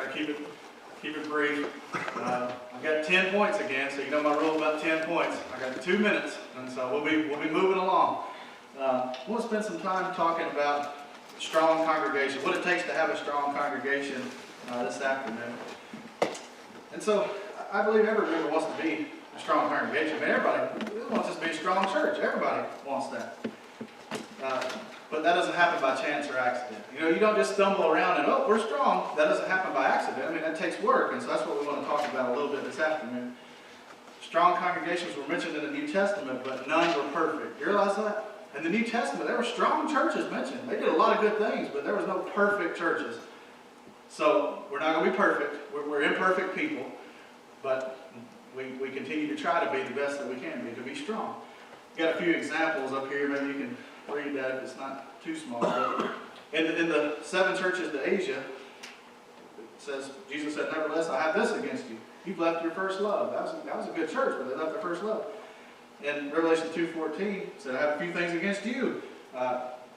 Try to keep it brief. I've got 10 points again, so you know my rule about 10 points. I got 2 minutes, and so we'll be moving along. I want to spend some time talking about strong congregation, what it takes to have a strong congregation this afternoon. And so I believe every member wants to be a strong congregation. I mean, everybody wants us to be a strong church. Everybody wants that. But that doesn't happen by chance or accident. You know, you don't just stumble around and, oh, we're strong. That doesn't happen by accident. I mean, that takes work. And so that's what we want to talk about a little bit this afternoon. Strong congregations were mentioned in the New Testament, but none were perfect. You realize that? In the New Testament, there were strong churches mentioned. They did a lot of good things, but there was no perfect churches. So we're not going to be perfect. We're imperfect people, but we continue to try to be the best that we can be, to be strong. Got a few examples up here. Maybe you can read that if it's not too small. In the 7 churches to Asia, it says, Jesus said, nevertheless, I have this against you. You've left your first love. That was a good church, but they left their first love. In Revelation 2:14, it said, I have a few things against you.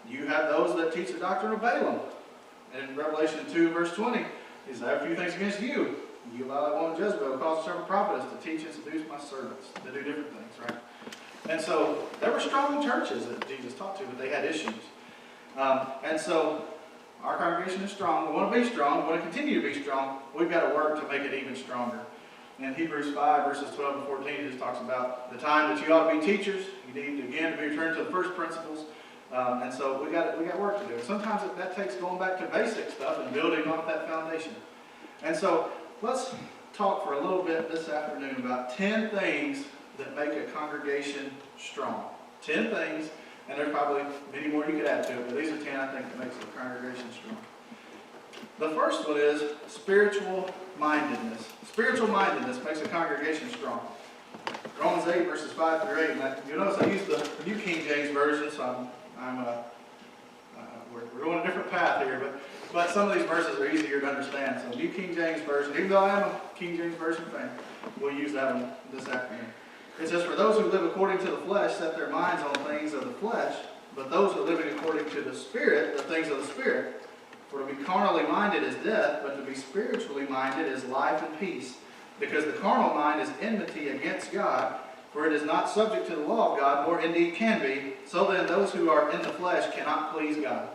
You have those that teach the doctrine of Balaam. And in Revelation 2, verse 20, he says, I have a few things against you. You allow that woman Jezebel, who caused several prophets to teach and seduce my servants, to do different things, right? And so there were strong churches that Jesus taught to, but they had issues. And so our congregation is strong. We want to be strong. We want to continue to be strong. We've got to work to make it even stronger. In Hebrews 5, verses 12 and 14, it just talks about the time that you ought to be teachers. You need, again, to be returned to the first principles. And so we got work to do. Sometimes that takes going back to basic stuff and building off that foundation. And so let's talk for a little bit this afternoon about 10 things that make a congregation strong. 10 things, and there's probably many more you could add to it, but these are 10 I think that makes a congregation strong. The first one is spiritual mindedness. Spiritual mindedness makes a congregation strong. Romans 8, verses 5 through 8. And you'll notice I use the New King James Version, so we're going a different path here, but some of these verses are easier to understand. So New King James Version, even though I am a King James Version fan, we'll use that one this afternoon. It says, for those who live according to the flesh set their minds on things of the flesh, but those who are living according to the Spirit, the things of the Spirit. For to be carnally minded is death, but to be spiritually minded is life and peace. Because the carnal mind is enmity against God, for it is not subject to the law of God, nor indeed can be. So then those who are in the flesh cannot please God.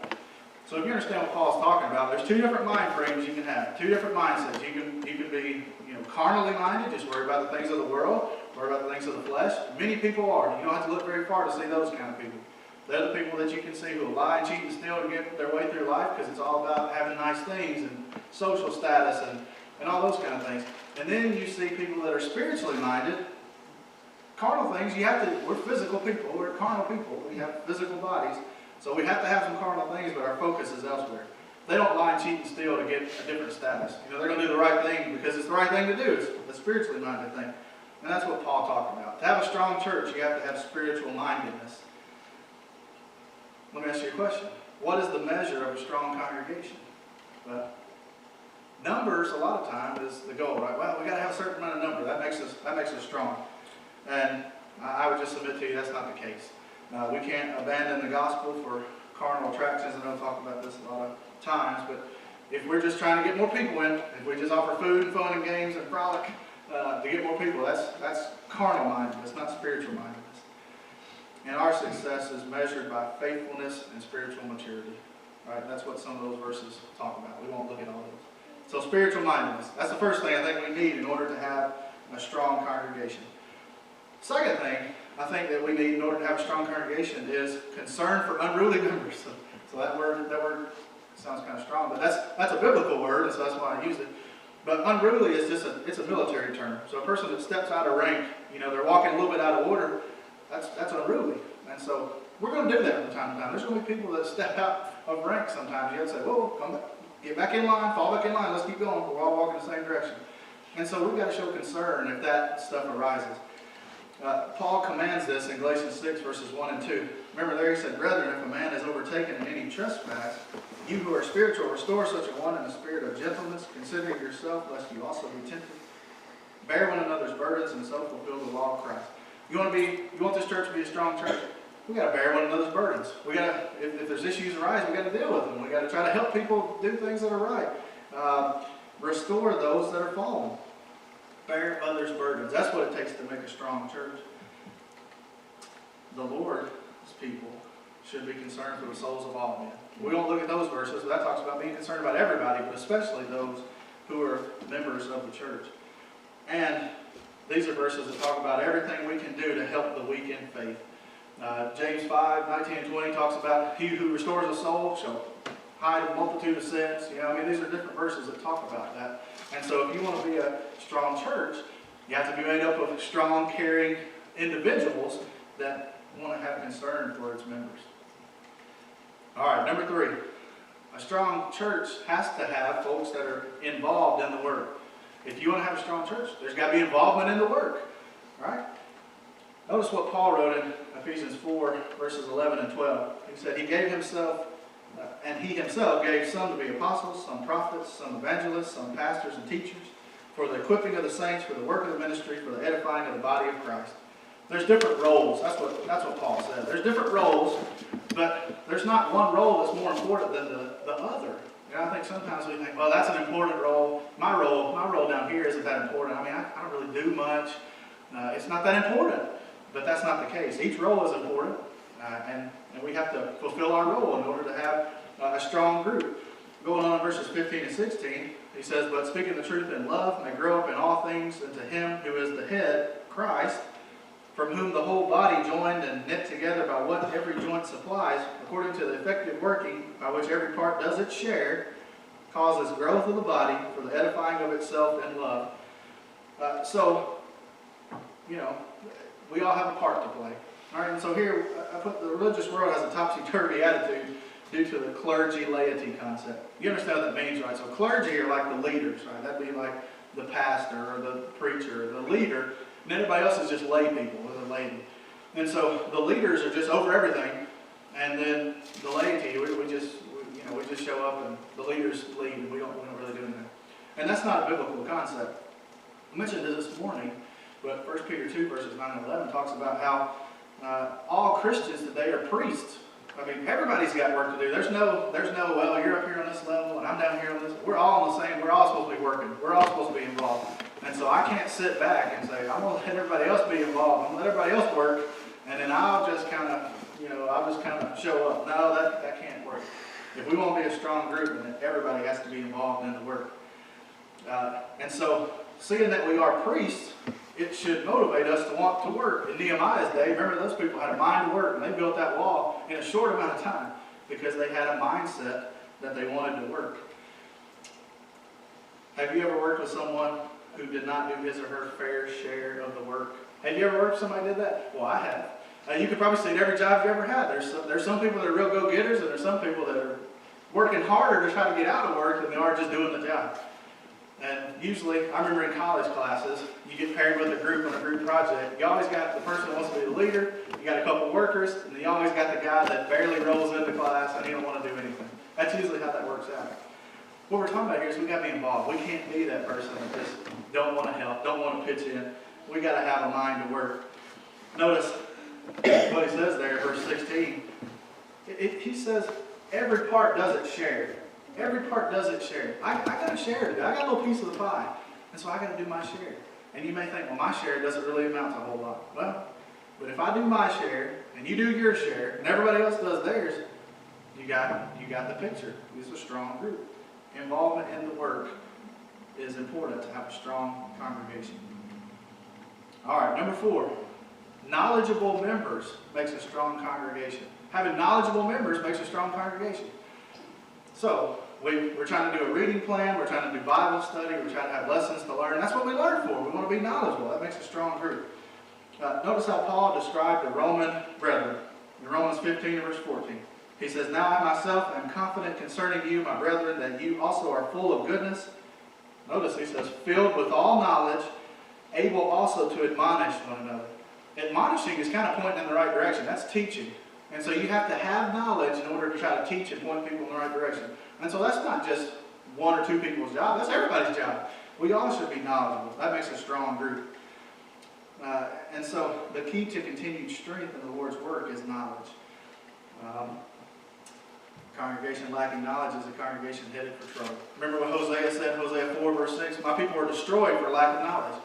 So if you understand what Paul's talking about, there's 2 different mind frames you can have, 2 different mindsets. You can be, carnally minded, just worry about the things of the world, worry about the things of the flesh. Many people are. You don't have to look very far to see those kind of people. They're the people that you can see who will lie, cheat, and steal to get their way through life because it's all about having nice things and social status and all those kind of things. And then you see people that are spiritually minded. Carnal things, we're physical people, we're carnal people. We have physical bodies. So we have to have some carnal things, but our focus is elsewhere. They don't lie, cheat, and steal to get a different status. They're going to do the right thing because it's the right thing to do. It's the spiritually minded thing. And that's what Paul talked about. To have a strong church, you have to have spiritual mindedness. Let me ask you a question. What is the measure of a strong congregation? Well, numbers, a lot of times, is the goal, right? Well, we got to have a certain amount of number. That makes us strong. And I would just submit to you that's not the case. We can't abandon the gospel for carnal attractions. I know I talk about this a lot of times, but if we're just trying to get more people in, if we just offer food and fun and games and frolic to get more people, that's carnal mindedness, not spiritual mindedness. And our success is measured by faithfulness and spiritual maturity. Right? That's what some of those verses talk about. We won't look at all those. So spiritual mindedness. That's the first thing I think we need in order to have a strong congregation. Second thing I think that we need in order to have a strong congregation is concern for unruly members. So that word sounds kind of strong, but that's a biblical word, and so that's why I use it. But unruly is just it's a military term. So a person that steps out of rank, they're walking a little bit out of order, that's unruly. And so we're going to do that from time to time. There's going to be people that step out of rank sometimes. You have to say, whoa, come back, get back in line, fall back in line, let's keep going. We're all walking the same direction. And so we've got to show concern if that stuff arises. Paul commands this in Galatians 6, verses 1 and 2. Remember there he said, brethren, if a man is overtaken in any trespass, you who are spiritual, restore such a one in a spirit of gentleness, considering yourself, lest you also be tempted. Bear one another's burdens, and so fulfill the law of Christ. You want this church to be a strong church? We got to bear one another's burdens. We got to, if there's issues arise, we got to deal with them. We got to try to help people do things that are right. Restore those that are fallen. Bear others' burdens. That's what it takes to make a strong church. The Lord's people should be concerned for the souls of all men. We won't look at those verses, but that talks about being concerned about everybody, but especially those who are members of the church. And these are verses that talk about everything we can do to help the weak in faith. James 5:19-20 talks about he who restores a soul shall hide a multitude of sins. These are different verses that talk about that. And so if you want to be a strong church, you have to be made up of strong, caring individuals that want to have concern for its members. All right, number 3. A strong church has to have folks that are involved in the work. If you want to have a strong church, there's got to be involvement in the work. Right? Notice what Paul wrote in Ephesians 4, verses 11 and 12. He said, he himself gave some to be apostles, some prophets, some evangelists, some pastors and teachers, for the equipping of the saints, for the work of the ministry, for the edifying of the body of Christ. There's different roles. That's what Paul said. There's different roles, but there's not one role that's more important than the other. I think sometimes we think, well, that's an important role. My role down here isn't that important. I don't really do much. It's not that important. But that's not the case. Each role is important, and we have to fulfill our role in order to have a strong group. Going on in verses 15 and 16, he says, but speaking the truth in love may grow up in all things into him who is the head, Christ, from whom the whole body joined and knit together by what every joint supplies, according to the effective working by which every part does its share, causes growth of the body for the edifying of itself in love. We all have a part to play. All right, and so here I put the religious world has a topsy-turvy attitude due to the clergy-laity concept. You understand what that means, right? So clergy are like the leaders, right? That'd be like the pastor or the preacher, or the leader, and everybody else is just lay people with a lady. And so the leaders are just over everything, and then the laity, we just show up and the leaders lead, and we don't really do anything. And that's not a biblical concept. I mentioned this morning, but 1 Peter 2, verses 9 and 11 talks about how all Christians today are priests. Everybody's got work to do. There's no, well, you're up here on this level and I'm down here on this. We're all on the same, we're all supposed to be working. We're all supposed to be involved. And so I can't sit back and say, I'm going to let everybody else be involved. I'm going to let everybody else work, and then I'll just kind of show up. No, that can't work. If we want to be a strong group, then everybody has to be involved in the work. And so, seeing that we are priests, it should motivate us to want to work. In Nehemiah's day, remember those people had a mind to work, and they built that wall in a short amount of time because they had a mindset that they wanted to work. Have you ever worked with someone who did not do his or her fair share of the work? Have you ever worked with somebody who did that? Well, I have. You could probably see it every job you ever had. There's some people that are real go-getters, and there's some people that are working harder to try to get out of work than they are just doing the job. And usually, I remember in college classes, you get paired with a group on a group project. You always got the person that wants to be the leader, you got a couple of workers, and you always got the guy that barely rolls into class and he don't want to do anything. That's usually how that works out. What we're talking about here is we got to be involved. We can't be that person that just don't want to help, don't want to pitch in. We got to have a mind to work. Notice what he says there, verse 16. He says, every part does its share. Every part does its share. I got a share to do. I got a little piece of the pie. And so I got to do my share. And you may think, well, my share doesn't really amount to a whole lot. Well, but if I do my share, and you do your share, and everybody else does theirs, you got the picture. It's a strong group. Involvement in the work is important to have a strong congregation. All right, number 4. Knowledgeable members makes a strong congregation. Having knowledgeable members makes a strong congregation. So, we're trying to do a reading plan, we're trying to do Bible study, we're trying to have lessons to learn. That's what we learn for. We want to be knowledgeable. That makes a strong group. Notice how Paul described the Roman brethren in Romans 15 and verse 14. He says, now I myself am confident concerning you, my brethren, that you also are full of goodness. Notice he says, filled with all knowledge, able also to admonish one another. Admonishing is kind of pointing in the right direction. That's teaching. And so you have to have knowledge in order to try to teach and point people in the right direction. And so that's not just one or two people's job. That's everybody's job. We all should be knowledgeable. That makes a strong group. And so the key to continued strength in the Lord's work is knowledge. Congregation lacking knowledge is a congregation headed for trouble. Remember what Hosea said, Hosea 4, people are destroyed for lack of knowledge.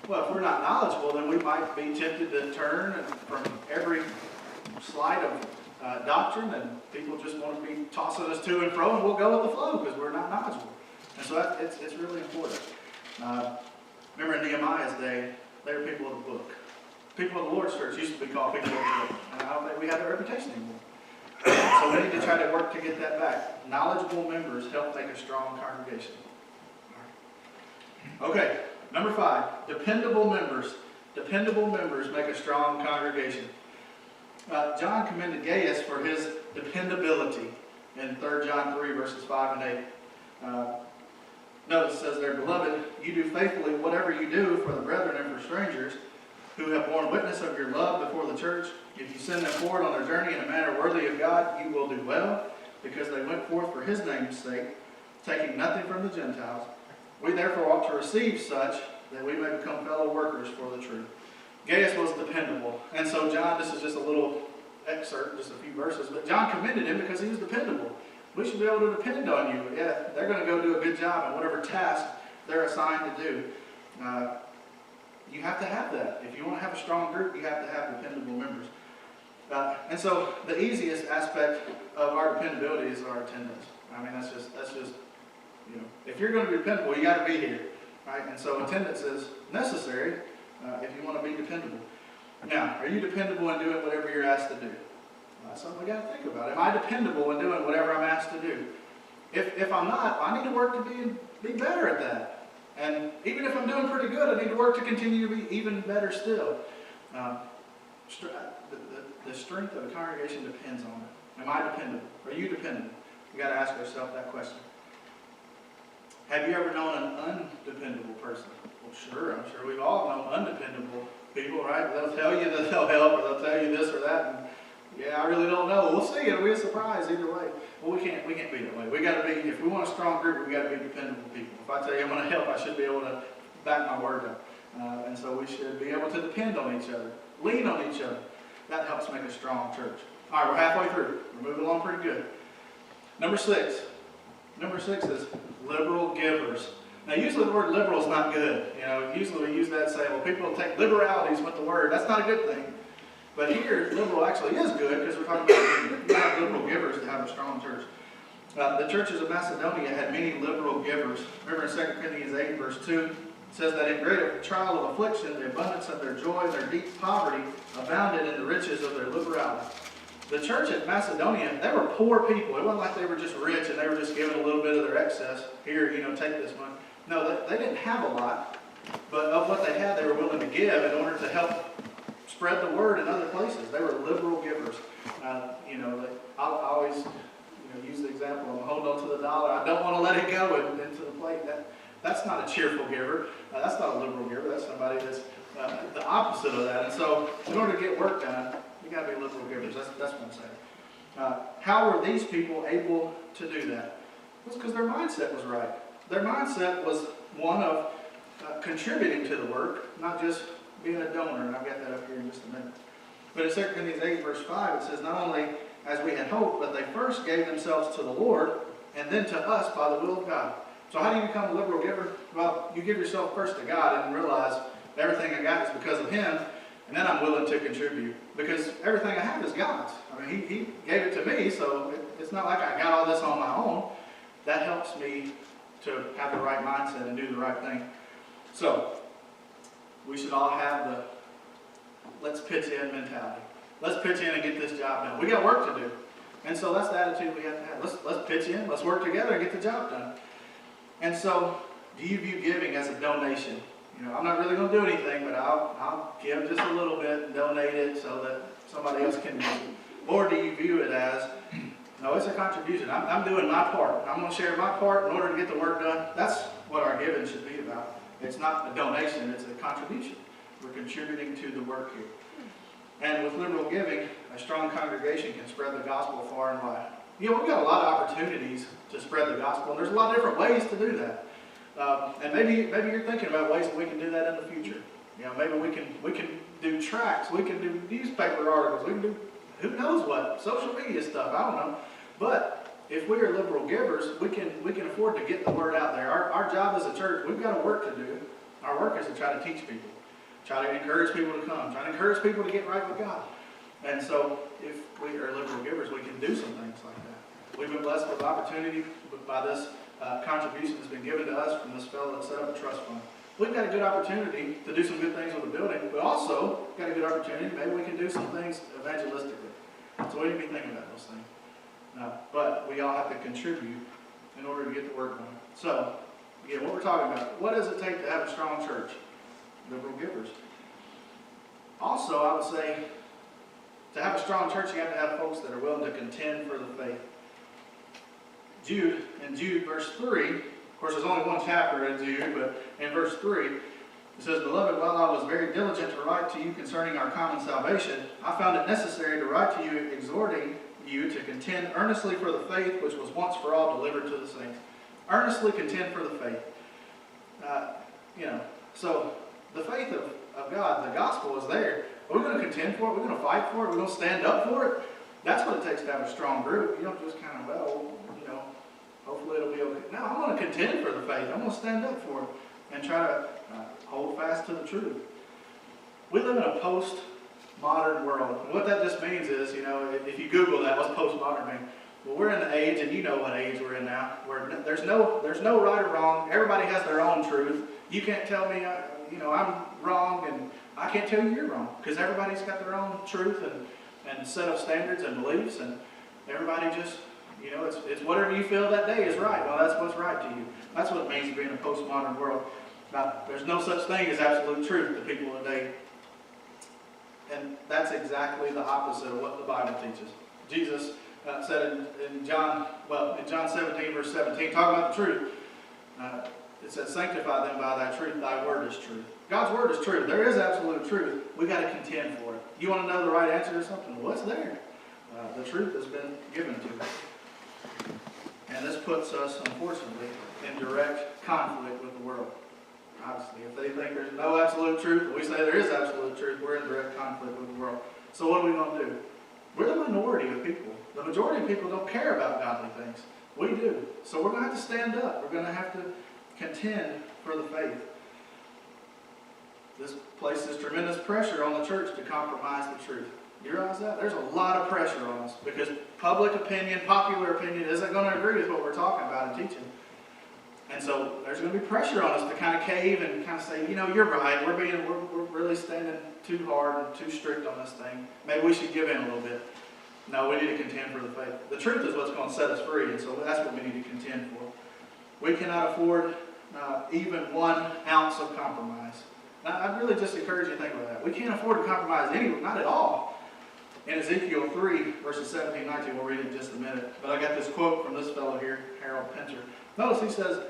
Well, if we're not knowledgeable, then we might be tempted to turn from every slight of doctrine, and people just want to be tossing us to and fro, and we'll go with the flow because we're not knowledgeable. And so it's really important. Remember in Nehemiah's day, they were people of the book. People of the Lord's church used to be called people of the book. And I don't think we have that reputation anymore. So we need to try to work to get that back. Knowledgeable members help make a strong congregation. Okay, number 5, dependable members. Dependable members make a strong congregation. John commended Gaius for his dependability in 3 John 3, verses 5 and 8. Notice it says there, Beloved, you do faithfully whatever you do for the brethren and for strangers who have borne witness of your love before the church. If you send them forward on their journey in a manner worthy of God, you will do well, because they went forth for his name's sake, taking nothing from the Gentiles. We therefore ought to receive such, that we may become fellow workers for the truth. Gaius was dependable. And so John, this is just a little excerpt, just a few verses, but John commended him because he was dependable. We should be able to depend on you. Yeah, they're going to go do a good job in whatever task they're assigned to do. You have to have that. If you want to have a strong group, you have to have dependable members. And so the easiest aspect of our dependability is our attendance. I mean, that's just if you're going to be dependable, you got to be here, right? And so attendance is necessary if you want to be dependable. Now, are you dependable in doing whatever you're asked to do? That's something we got to think about. Am I dependable in doing whatever I'm asked to do? If I'm not, I need to work to be better at that. And even if I'm doing pretty good, I need to work to continue to be even better still. The strength of a congregation depends on it. Am I dependable? Are you dependable? We got to ask ourselves that question. Have you ever known an undependable person? Well, sure. I'm sure we've all known undependable people, right? They'll tell you that they'll help, or they'll tell you this or that. And yeah, I really don't know. We'll see. It'll be a surprise either way. Well, we can't be that way. We got to be. If we want a strong group, we got to be dependable people. If I tell you I'm going to help, I should be able to back my word up. And so we should be able to depend on each other, lean on each other. That helps make a strong church. All right, we're halfway through. We're moving along pretty good. Number 6. Number 6 is liberal givers. Now, usually the word liberal is not good. Usually we use that and say, well, people take liberalities with the word. That's not a good thing. But here, liberal actually is good, because we're talking about you have liberal givers to have a strong church. The churches of Macedonia had many liberal givers. Remember in 2 Corinthians 8, verse 2, it says that in great trial of affliction, the abundance of their joy and their deep poverty abounded in the riches of their liberality. The church at Macedonia, they were poor people. It wasn't like they were just rich and they were just giving a little bit of their excess. Here, take this money. No, they didn't have a lot, but of what they had, they were willing to give in order to help spread the word in other places. They were liberal givers. I always use the example, I'm holding on to the dollar. I don't want to let it go into the plate. That's not a cheerful giver. That's not a liberal giver. That's somebody that's the opposite of that. And so in order to get work done, you got to be liberal givers. That's what I'm saying. How were these people able to do that? It was because their mindset was right. Their mindset was one of contributing to the work, not just being a donor. And I've got that up here in just a minute. But in 2 Corinthians 8, verse 5, it says, not only as we had hoped, but they first gave themselves to the Lord, and then to us by the will of God. So how do you become a liberal giver? Well, you give yourself first to God and realize everything I got is because of Him, and then I'm willing to contribute. Because everything I have is God's. I mean, He gave it to me, so it's not like I got all this on my own. That helps me to have the right mindset and do the right thing. So, we should all have the let's pitch in mentality. Let's pitch in and get this job done. We got work to do. And so that's the attitude we have to have. Let's pitch in, let's work together and get the job done. And so, do you view giving as a donation? I'm not really going to do anything, but I'll give just a little bit and donate it so that somebody else can do it. Or do you view it as, no, it's a contribution. I'm doing my part. I'm going to share my part in order to get the work done. That's what our giving should be about. It's not a donation, it's a contribution. We're contributing to the work here. And with liberal giving, a strong congregation can spread the gospel far and wide. We've got a lot of opportunities to spread the gospel, and there's a lot of different ways to do that. And maybe you're thinking about ways that we can do that in the future. Maybe we can do tracts, we can do newspaper articles, we can do who knows what, social media stuff, I don't know. But if we are liberal givers, we can afford to get the word out there. Our our job as a church, we've got a work to do. Our work is to try to teach people, try to encourage people to come, try to encourage people to get right with God. And so if we are liberal givers, we can do some things like that. We've been blessed with opportunity by this contribution that's been given to us from this fellow that set up a trust fund. We've got a good opportunity to do some good things with the building, but also got a good opportunity, maybe we can do some things evangelistically. So we need to be thinking about those things. But we all have to contribute in order to get the work done. So, again, what we're talking about, what does it take to have a strong church? Liberal givers. Also, I would say, to have a strong church, you have to have folks that are willing to contend for the faith. In Jude, verse 3, of course, there's only one chapter in Jude, but in verse 3, it says, "Beloved, while I was very diligent to write to you concerning our common salvation, I found it necessary to write to you, exhorting you to contend earnestly for the faith which was once for all delivered to the saints." Earnestly contend for the faith. So the faith of God, the gospel is there. Are we going to contend for it? We're going to fight for it? We're going to stand up for it? That's what it takes to have a strong group. You don't just kind of, hopefully it'll be okay. No, I'm going to contend for the faith. I'm going to stand up for it and try to hold fast to the truth. We live in a post-modern world. And what that just means is, if you Google that, what's post-modern mean? Well, we're in the age, and you know what age we're in now, where there's no right or wrong. Everybody has their own truth. You can't tell me, I'm wrong, and I can't tell you you're wrong, because everybody's got their own truth and set of standards and beliefs, and everybody just, it's whatever you feel that day is right. Well, that's what's right to you. That's what it means to be in a postmodern world. Now, there's no such thing as absolute truth to people today, and that's exactly the opposite of what the Bible teaches. Jesus said in John 17, verse 17, talking about the truth, it says, "Sanctify them by thy truth, thy word is truth." God's word is truth. There is absolute truth. We've got to contend for it. You want to know the right answer to something? What's there? The truth has been given to us. And this puts us, unfortunately, in direct conflict with the world. Obviously, if they think there's no absolute truth, and we say there is absolute truth, we're in direct conflict with the world. So what are we going to do? We're the minority of people. The majority of people don't care about godly things. We do. So we're going to have to stand up. We're going to have to contend for the faith. This places tremendous pressure on the church to compromise the truth. You realize that? There's a lot of pressure on us because public opinion, popular opinion isn't going to agree with what we're talking about and teaching. And so there's going to be pressure on us to kind of cave and kind of say, you're right. We're really standing too hard and too strict on this thing. Maybe we should give in a little bit. No, we need to contend for the faith. The truth is what's going to set us free, and so that's what we need to contend for. We cannot afford even 1 ounce of compromise. Now, I'd really just encourage you to think about that. We can't afford to compromise not at all. In Ezekiel 3, verses 17 and 19, we'll read it in just a minute. But I got this quote from this fellow here, Harold Pinter. Notice he says,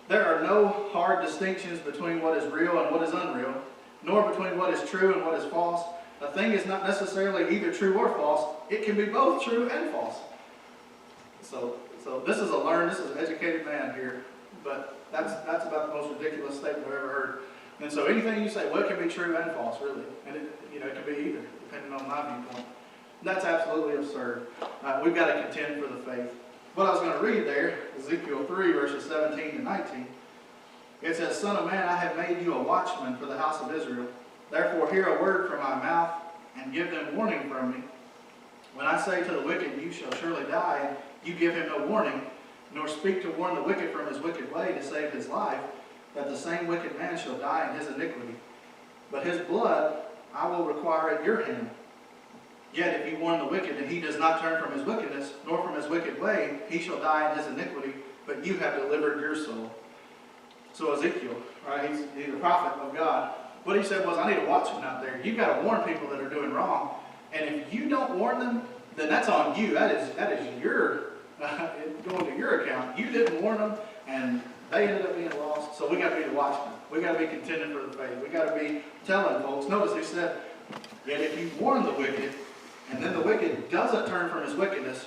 "There are no hard distinctions between what is real and what is unreal, nor between what is true and what is false. A thing is not necessarily either true or false. It can be both true and false." So this is an educated man here, but that's about the most ridiculous statement I've ever heard. And so anything you say, well, it can be true and false, really. And it can be either, depending on my viewpoint. That's absolutely absurd. We've got to contend for the faith. What I was going to read there, Ezekiel 3, verses 17 to 19, it says, "Son of man, I have made you a watchman for the house of Israel. Therefore hear a word from my mouth, and give them warning from me. When I say to the wicked, you shall surely die, and you give him no warning, nor speak to warn the wicked from his wicked way to save his life, that the same wicked man shall die in his iniquity. But his blood I will require at your hand. Yet if you warn the wicked, and he does not turn from his wickedness, nor from his wicked way, he shall die in his iniquity, but you have delivered your soul." So Ezekiel, right, he's the prophet of God. What he said was, I need a watchman out there. You've got to warn people that are doing wrong. And if you don't warn them, then that's on you. That is your, going to your account. You didn't warn them, and they ended up being lost. So we got to be the watchman. We got to be contending for the faith. We got to be telling folks. Notice he said, "Yet if you warn the wicked, and then the wicked doesn't turn from his wickedness,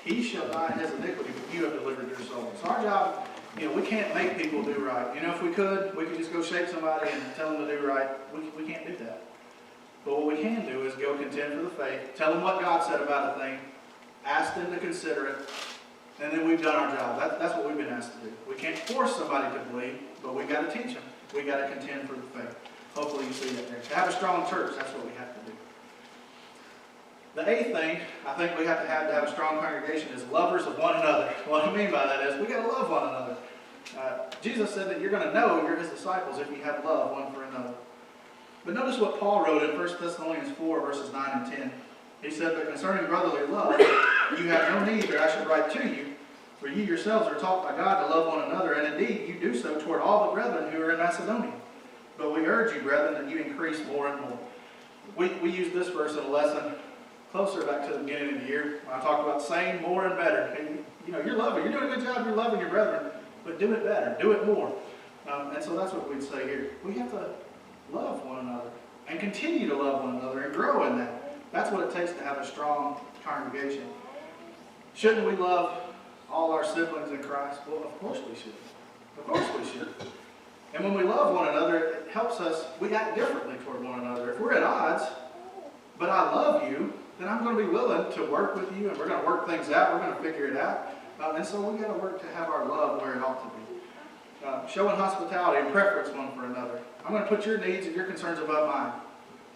he shall die in his iniquity, but you have delivered your soul." So our job, we can't make people do right. If we could just go shake somebody and tell them to do right. We can't do that. But what we can do is go contend for the faith, tell them what God said about a thing, ask them to consider it, and then we've done our job. That's what we've been asked to do. We can't force somebody to believe, but we got to teach them. We got to contend for the faith. Hopefully you see that there. To have a strong church, that's what we have to do. The eighth thing I think we have to have a strong congregation is lovers of one another. What I mean by that is we got to love one another. Jesus said that you're going to know you're his disciples if you have love one for another. But notice what Paul wrote in 1 Thessalonians 4, verses 9 and 10. He said, "But concerning brotherly love, you have no need that I should write to you, for you yourselves are taught by God to love one another, and indeed you do so toward all the brethren who are in Macedonia. But we urge you, brethren, that you increase more and more." We used this verse in a lesson closer back to the beginning of the year when I talked about saying more and better. And, you're loving, you're doing a good job, you're loving your brethren, but do it better, do it more. And so that's what we'd say here. We have to love one another and continue to love one another and grow in that. That's what it takes to have a strong congregation. Shouldn't we love all our siblings in Christ? Well, of course we should. Of course we should. And when we love one another, it helps us, we act differently toward one another. If we're at odds, but I love you, then I'm going to be willing to work with you, and we're going to work things out. We're going to figure it out. And so we've got to work to have our love where it ought to be. Showing hospitality and preference one for another. I'm going to put your needs and your concerns above mine.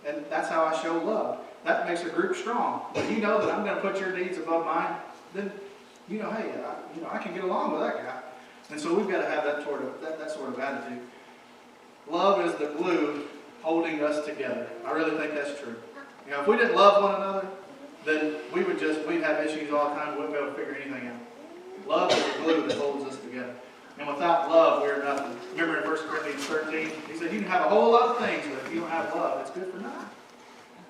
And that's how I show love. That makes a group strong. When you know that I'm going to put your needs above mine, then hey, I can get along with that guy. And so we've got to have that sort of attitude. Love is the glue holding us together. I really think that's true. If we didn't love one another, then we'd have issues all the time. We wouldn't be able to figure anything out. Love is the glue that holds us together. And without love, we're nothing. Remember in 1 Corinthians 13, he said, you can have a whole lot of things, but if you don't have love, it's good for nothing.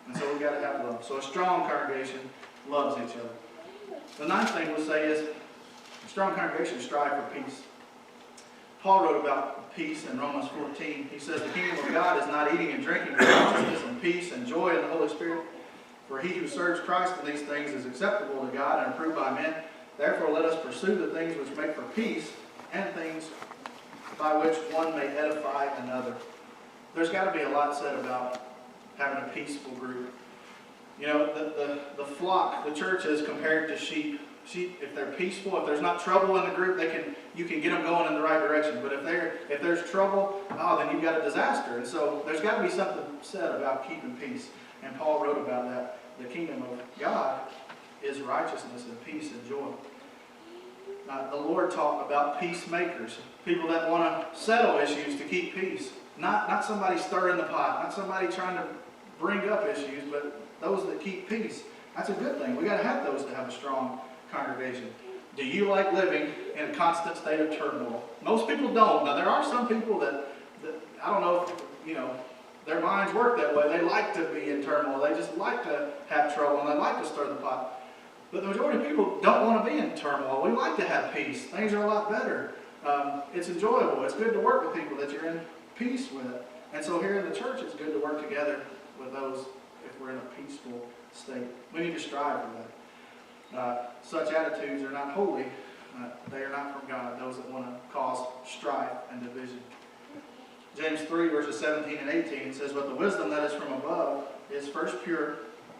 And so we've got to have love. So a strong congregation loves each other. The ninth thing we'll say is, a strong congregation strive for peace. Paul wrote about peace in Romans 14. He says, the kingdom of God is not eating and drinking, but righteousness and peace and joy in the Holy Spirit. For he who serves Christ in these things is acceptable to God and approved by men. Therefore let us pursue the things which make for peace and things by which one may edify another. There's got to be a lot said about having a peaceful group. The flock, the church is compared to sheep. Sheep, if they're peaceful, if there's not trouble in the group, you can get them going in the right direction. But if there's trouble, then you've got a disaster. And so there's got to be something said about keeping peace. And Paul wrote about that. The kingdom of God is righteousness and peace and joy. The Lord talked about peacemakers, people that want to settle issues to keep peace. Not somebody stirring the pot, not somebody trying to bring up issues, but those that keep peace. That's a good thing. We've got to have those to have a strong congregation. Do you like living in a constant state of turmoil? Most people don't. Now, there are some people that I don't know if, their minds work that way. They like to be in turmoil. They just like to have trouble, and they like to stir the pot. But the majority of people don't want to be in turmoil. We like to have peace. Things are a lot better. It's enjoyable. It's good to work with people that you're in peace with. And so here in the church, it's good to work together with those if we're in a peaceful state. We need to strive for that. Such attitudes are not holy. They are not from God, those that want to cause strife and division. James 3, verses 17 and 18 says, but the wisdom that is from above is first pure,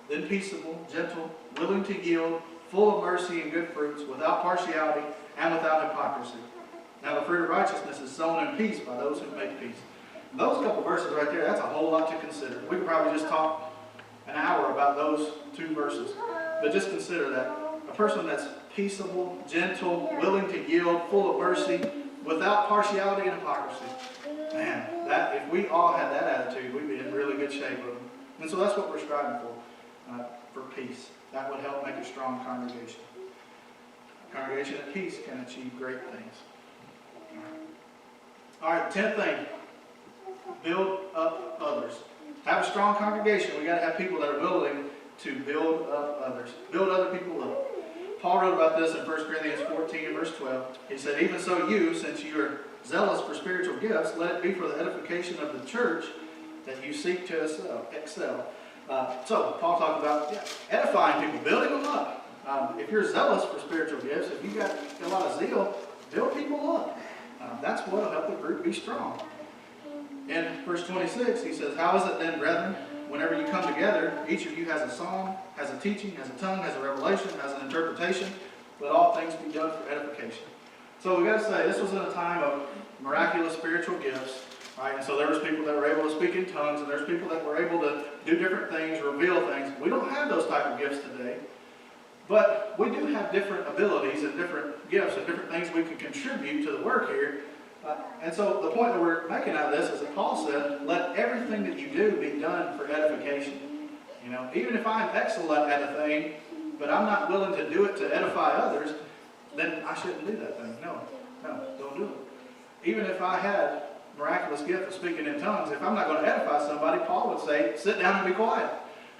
then peaceable, gentle, willing to yield, full of mercy and good fruits, without partiality and without hypocrisy. Now the fruit of righteousness is sown in peace by those who make peace. And those couple verses right there, that's a whole lot to consider. We could probably just talk an hour about those two verses. But just consider that. A person that's peaceable, gentle, willing to yield, full of mercy, without partiality and hypocrisy. Man, that if we all had that attitude, we'd be in really good shape with them. And so that's what we're striving for peace. That would help make a strong congregation. A congregation at peace can achieve great things. All right, 10th thing, build up others. To have a strong congregation, we got to have people that are willing to build up others, build other people up. Paul wrote about this in 1 Corinthians 14 and verse 12. He said, even so you, since you are zealous for spiritual gifts, let it be for the edification of the church that you seek to excel. So Paul talked about edifying people, building them up. If you're zealous for spiritual gifts, if you've got a lot of zeal, build people up. That's what will help the group be strong. In verse 26, he says, how is it then, brethren, whenever you come together, each of you has a song, has a teaching, has a tongue, has a revelation, has an interpretation. let all things be done for edification. So we got to say, this was in a time of miraculous spiritual gifts, right? And so there was people that were able to speak in tongues, and there's people that were able to do different things, reveal things. We don't have those type of gifts today, but we do have different abilities and different gifts and different things we can contribute to the work here. And so the point that we're making out of this is that Paul said, let everything that you do be done for edification. You know, even if I'm excellent at a thing, but I'm not willing to do it to edify others, then I shouldn't do that thing. No, don't do it. Even if I had miraculous gift of speaking in tongues, if I'm not going to edify somebody, Paul would say, sit down and be quiet.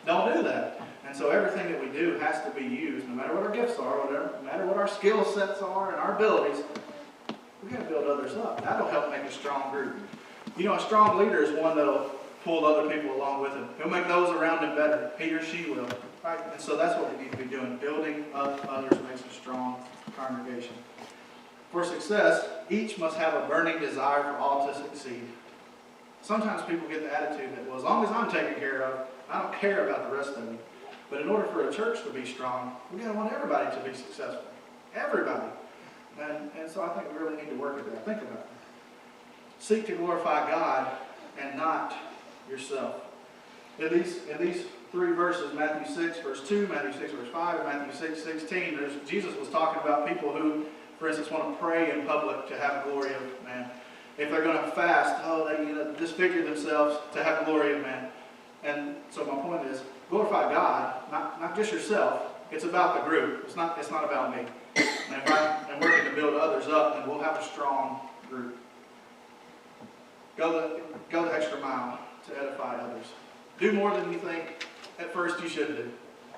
Don't do that. And so everything that we do has to be used, no matter what our gifts are, no matter what our skill sets are and our abilities. We've got to build others up. That'll help make a strong group. You know, a strong leader is one that'll pull other people along with him. He'll make those around him better. He or she will. Right? And so that's what we need to be doing. Building up others makes a strong congregation. For success, each must have a burning desire for all to succeed. Sometimes people get the attitude that, well, as long as I'm taken care of, I don't care about the rest of you. But in order for a church to be strong, we've got to want everybody to be successful. Everybody. And so I think we really need to work at that. Think about it. Seek to glorify God and not yourself. In these three verses, Matthew 6, verse 2, Matthew 6, verse 5, and Matthew 6, 16, Jesus was talking about people who, for instance, want to pray in public to have glory of man. If they're going to fast, they disfigure themselves to have glory of man. And so my point is, glorify God, not just yourself. It's about the group. It's not about me. And if I'm working to build others up, then we'll have a strong group. Go the extra mile to edify others. Do more than you think at first you should do.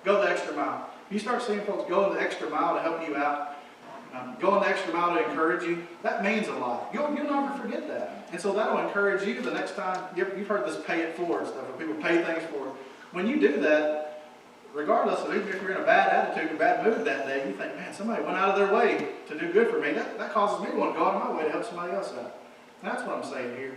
Go the extra mile. If you start seeing folks going the extra mile to help you out, going the extra mile to encourage you, that means a lot. You'll never forget that. And so that'll encourage you the next time. You've heard this pay it forward stuff, where people pay things forward. When you do that, regardless of even if you're in a bad attitude or bad mood that day, you think, man, somebody went out of their way to do good for me. That causes me to want to go out of my way to help somebody else out. And that's what I'm saying here.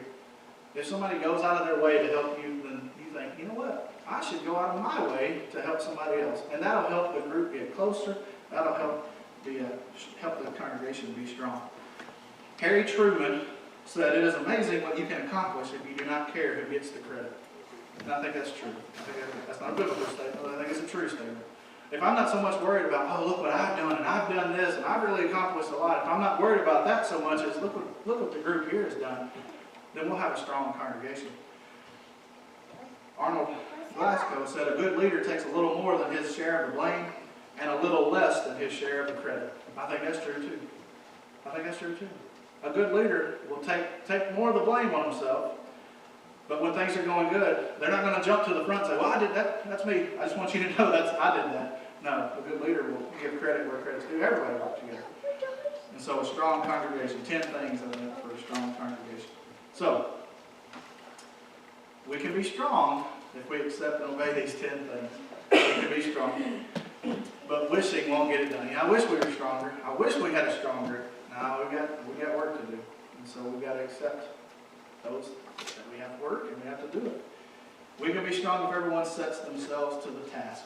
If somebody goes out of their way to help you, then you think, you know what? I should go out of my way to help somebody else. And that'll help the group get closer. That'll help the congregation be strong. Harry Truman said, it is amazing what you can accomplish if you do not care who gets the credit. And I think that's true. I think that's not a biblical statement, but I think it's a true statement. If I'm not so much worried about, look what I've done, and I've done this, and I've really accomplished a lot, if I'm not worried about that so much as look what the group here has done, then we'll have a strong congregation. Arnold Glasgow said, a good leader takes a little more than his share of the blame and a little less than his share of the credit. I think that's true too. A good leader will take more of the blame on himself. But when things are going good, they're not going to jump to the front and say, well, I did that. That's me. I just want you to know I did that. No, a good leader will give credit where credit's due. Everybody works together. And so a strong congregation, 10 things I think for a strong congregation. So, we can be strong if we accept and obey these 10 things. We can be strong. But wishing won't get it done. I wish we were stronger. I wish we had a stronger. No, we got work to do. And so we've got to accept those that we have to work and we have to do it. We can be strong if everyone sets themselves to the task.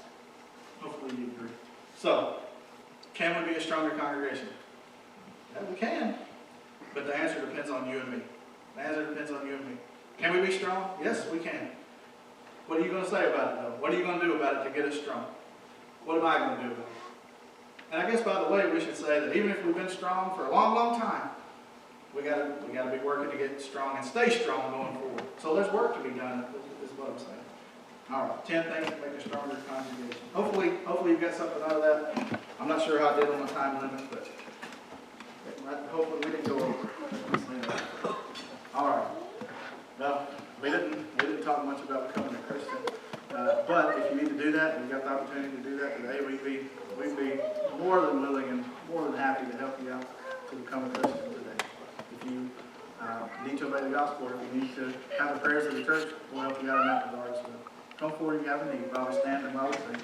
Hopefully you agree. So, can we be a stronger congregation? Yeah, we can. But the answer depends on you and me. The answer depends on you and me. Can we be strong? Yes, we can. What are you going to say about it, though? What are you going to do about it to get us strong? What am I going to do about it? And I guess, by the way, we should say that even if we've been strong for a long, long time, we got to be working to get strong and stay strong going forward. So there's work to be done, is what I'm saying. All right, 10 things to make a stronger congregation. Hopefully you've got something out of that. I'm not sure how I did on the time limit, but hopefully we didn't go over. All right. Well, we didn't talk much about becoming a Christian, but if you need to do that, we've got the opportunity to do that today. We'd be more than willing and more than happy to help you out to become a Christian today. If you need to obey the gospel, or if you need to have the prayers of the church, we'll help you out in that regard. So come forward if you have a need. While we stand and while we sing.